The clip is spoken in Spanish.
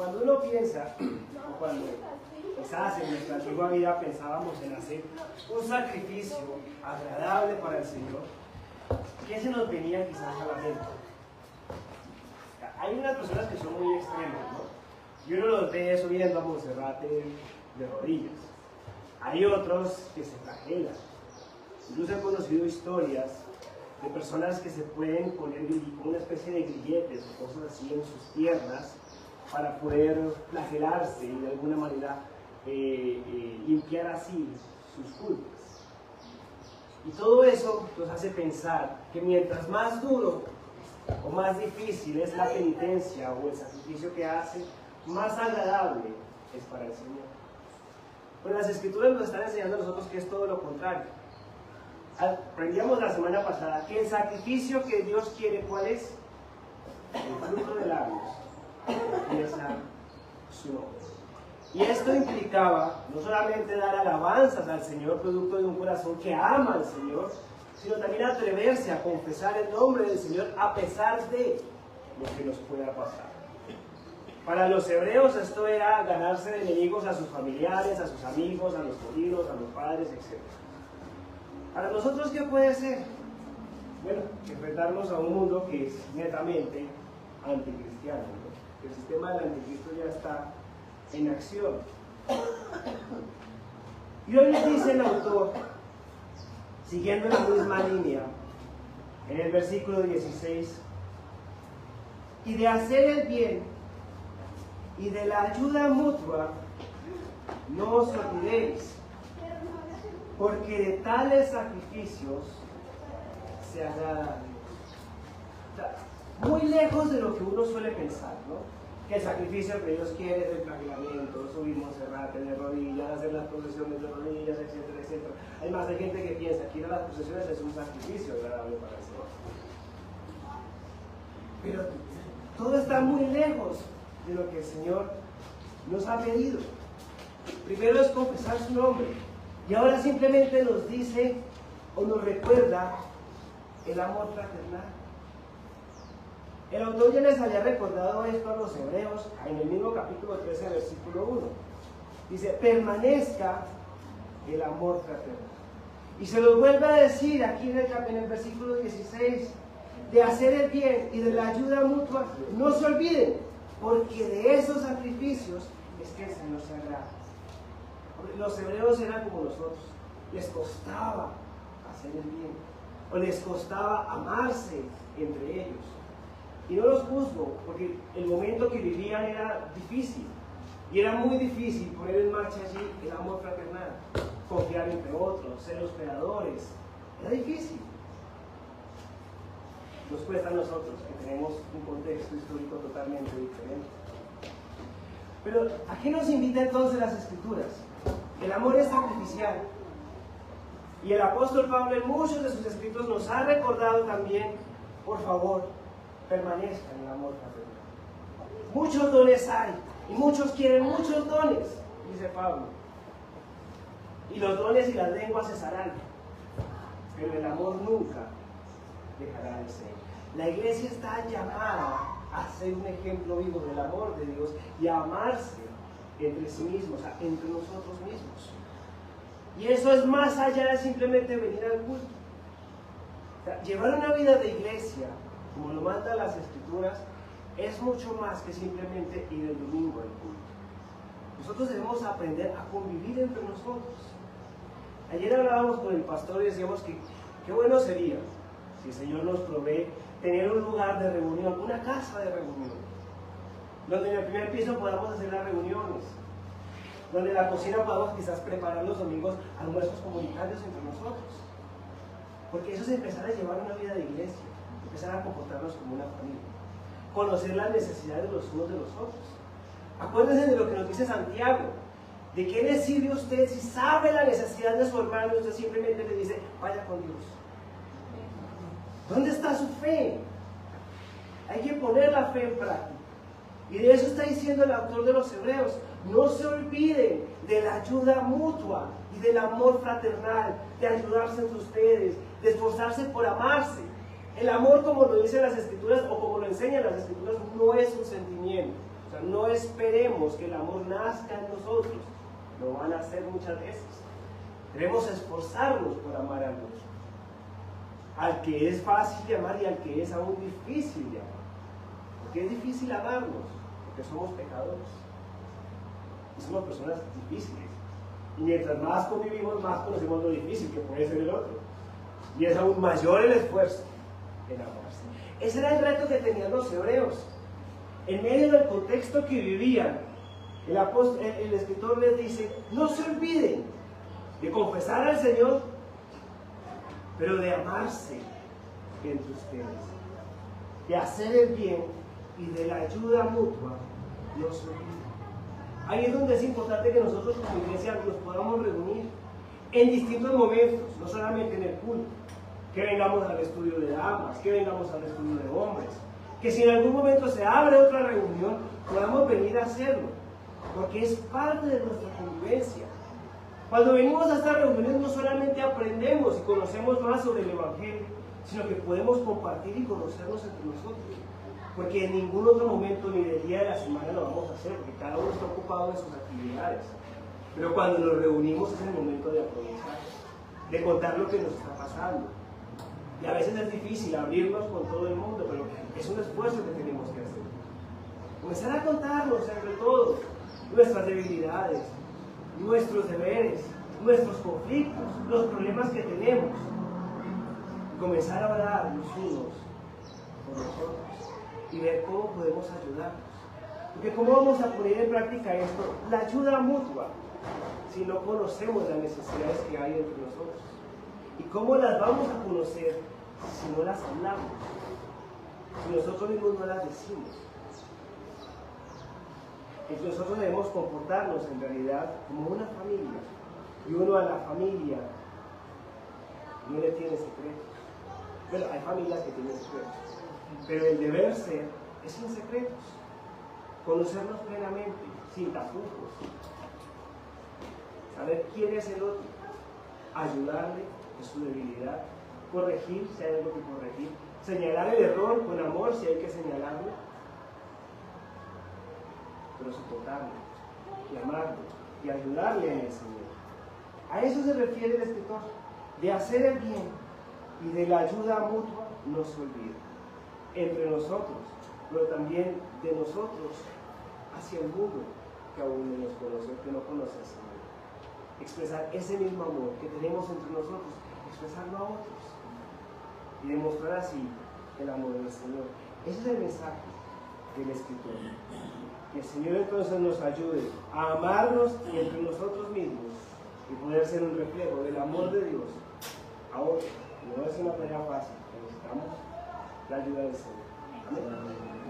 Cuando uno piensa, o cuando quizás en nuestra antigua vida pensábamos en hacer un sacrificio agradable para el Señor, ¿qué se nos venía quizás a la mente? Hay unas personas que son muy extremas, ¿no? Y uno los ve subiendo a Monserrate de rodillas. Hay otros que se flagelan. Incluso he conocido historias de personas que se pueden poner una especie de grilletes o cosas así en sus piernas para poder flagelarse y de alguna manera limpiar así sus culpas. Y todo eso nos hace pensar que mientras más duro o más difícil es la penitencia o el sacrificio que hace, más agradable es para el Señor. Pero las Escrituras nos están enseñando a nosotros que es todo lo contrario. Aprendíamos la semana pasada que el sacrificio que Dios quiere, ¿cuál es? El fruto de labios, confiesa su nombre. Y esto implicaba no solamente dar alabanzas al Señor producto de un corazón que ama al Señor, sino también atreverse a confesar el nombre del Señor a pesar de lo que nos pueda pasar. Para los hebreos esto era ganarse de enemigos a sus familiares, a sus amigos, a los sobrinos, a los padres, etc. Para nosotros, ¿qué puede ser? Bueno, enfrentarnos a un mundo que es netamente anticristiano, ¿no? El sistema del anticristo ya está en acción. Y hoy nos dice el autor, siguiendo la misma línea, en el versículo 16, y de hacer el bien y de la ayuda mutua no os olvidéis, porque de tales sacrificios se agrada a Dios. Muy lejos de lo que uno suele pensar, ¿no? Que el sacrificio que Dios quiere es el flagelamiento, subir Monserrate de rodillas, hacer las procesiones de rodillas, etcétera, etcétera. Además, hay gente que piensa que ir a las procesiones es un sacrificio agradable para el Señor. Pero todo está muy lejos de lo que el Señor nos ha pedido. Primero es confesar su nombre, y ahora simplemente nos dice o nos recuerda el amor fraternal. El autor ya les había recordado esto a los hebreos en el mismo capítulo 13, versículo 1. Dice, permanezca el amor fraternal. Y se lo vuelve a decir aquí en el versículo 16, de hacer el bien y de la ayuda mutua, no se olviden, porque de esos sacrificios es que el Señor se agrada. Los hebreos eran como nosotros, les costaba hacer el bien, o les costaba amarse entre ellos. Y no los juzgo, porque el momento que vivían era difícil, y era muy difícil poner en marcha allí el amor fraternal, confiar entre otros, ser hospedadores, era difícil. Nos cuesta a nosotros, que tenemos un contexto histórico totalmente diferente. Pero ¿a qué nos invita entonces las Escrituras? El amor es sacrificial. Y el apóstol Pablo en muchos de sus escritos nos ha recordado también, por favor, permanezcan en el amor fraternal. Muchos dones hay, y muchos quieren muchos dones, dice Pablo. Y los dones y las lenguas cesarán, pero el amor nunca dejará de ser. La iglesia está llamada a ser un ejemplo vivo del amor de Dios y a amarse entre sí mismos, o sea, entre nosotros mismos. Y eso es más allá de simplemente venir al culto. O sea, llevar una vida de iglesia, como lo mandan las Escrituras, es mucho más que simplemente ir el domingo al culto. Nosotros debemos aprender a convivir entre nosotros. Ayer hablábamos con el pastor y decíamos que qué bueno sería si el Señor nos provee tener un lugar de reunión, una casa de reunión, donde en el primer piso podamos hacer las reuniones, donde en la cocina podamos quizás preparar los domingos almuerzos comunitarios entre nosotros, porque eso es empezar a llevar una vida de iglesia, empezar a comportarnos como una familia, conocer las necesidades de los unos de los otros. Acuérdense de lo que nos dice Santiago, ¿de qué le sirve a usted si sabe la necesidad de su hermano y usted simplemente le dice, vaya con Dios? ¿Dónde está su fe? Hay que poner la fe en práctica. Y de eso está diciendo el autor de los Hebreos. No se olviden de la ayuda mutua y del amor fraternal, de ayudarse entre ustedes, de esforzarse por amarse. El amor, como lo dicen las Escrituras o como lo enseñan las Escrituras, no es un sentimiento, sea, no esperemos que el amor nazca en nosotros. Lo van a hacer muchas veces. Debemos esforzarnos por amar al otro. Al que es fácil de amar y al que es aún difícil de amar. Porque es difícil amarnos, porque somos pecadores. Y somos personas difíciles. Y mientras más convivimos, más conocemos lo difícil que puede ser el otro. Y es aún mayor el esfuerzo en amarse. Ese era el reto que tenían los hebreos. En medio del contexto que vivían, el escritor les dice, no se olviden de confesar al Señor, pero de amarse entre ustedes, de hacer el bien y de la ayuda mutua, no se olviden. Ahí es donde es importante que nosotros como iglesia nos podamos reunir en distintos momentos, no solamente en el culto, que vengamos al estudio de damas, que vengamos al estudio de hombres, que si en algún momento se abre otra reunión, podamos venir a hacerlo, porque es parte de nuestra convivencia. Cuando venimos a estas reuniones no solamente aprendemos y conocemos más sobre el Evangelio, sino que podemos compartir y conocernos entre nosotros. Porque en ningún otro momento ni del día de la semana lo vamos a hacer, porque cada uno está ocupado en sus actividades. Pero cuando nos reunimos es el momento de aprovechar, de contar lo que nos está pasando. Y a veces es difícil abrirnos con todo el mundo, pero es un esfuerzo que tenemos que hacer. Comenzar a contarnos entre todos nuestras debilidades, nuestros deberes, nuestros conflictos, los problemas que tenemos. Y comenzar a orar los unos por los otros y ver cómo podemos ayudarnos. Porque ¿cómo vamos a poner en práctica esto? La ayuda mutua, si no conocemos las necesidades que hay entre nosotros. ¿Y cómo las vamos a conocer si no las hablamos? Si nosotros mismos no las decimos. Entonces nosotros debemos comportarnos en realidad como una familia. Y uno a la familia no le tiene secretos. Bueno, hay familias que tienen secretos. Pero el deber ser es sin secretos. Conocernos plenamente, sin tapujos. Saber quién es el otro. Ayudarle en su debilidad. Corregir si hay algo que corregir. Señalar el error con amor si hay que señalarlo. Pero soportarlo, y amarlo, y ayudarle en el Señor. A eso se refiere el escritor, de hacer el bien y de la ayuda mutua no se olvida. Entre nosotros, pero también de nosotros hacia el mundo que aún no nos conoce, que no conoce al Señor. Expresar ese mismo amor que tenemos entre nosotros, expresarlo a otros y demostrar así el amor del Señor. Ese es el mensaje del escritor. Que el Señor entonces nos ayude a amarnos entre nosotros mismos y poder ser un reflejo del amor de Dios a otros. No es una tarea fácil, necesitamos la ayuda del Señor. Amén.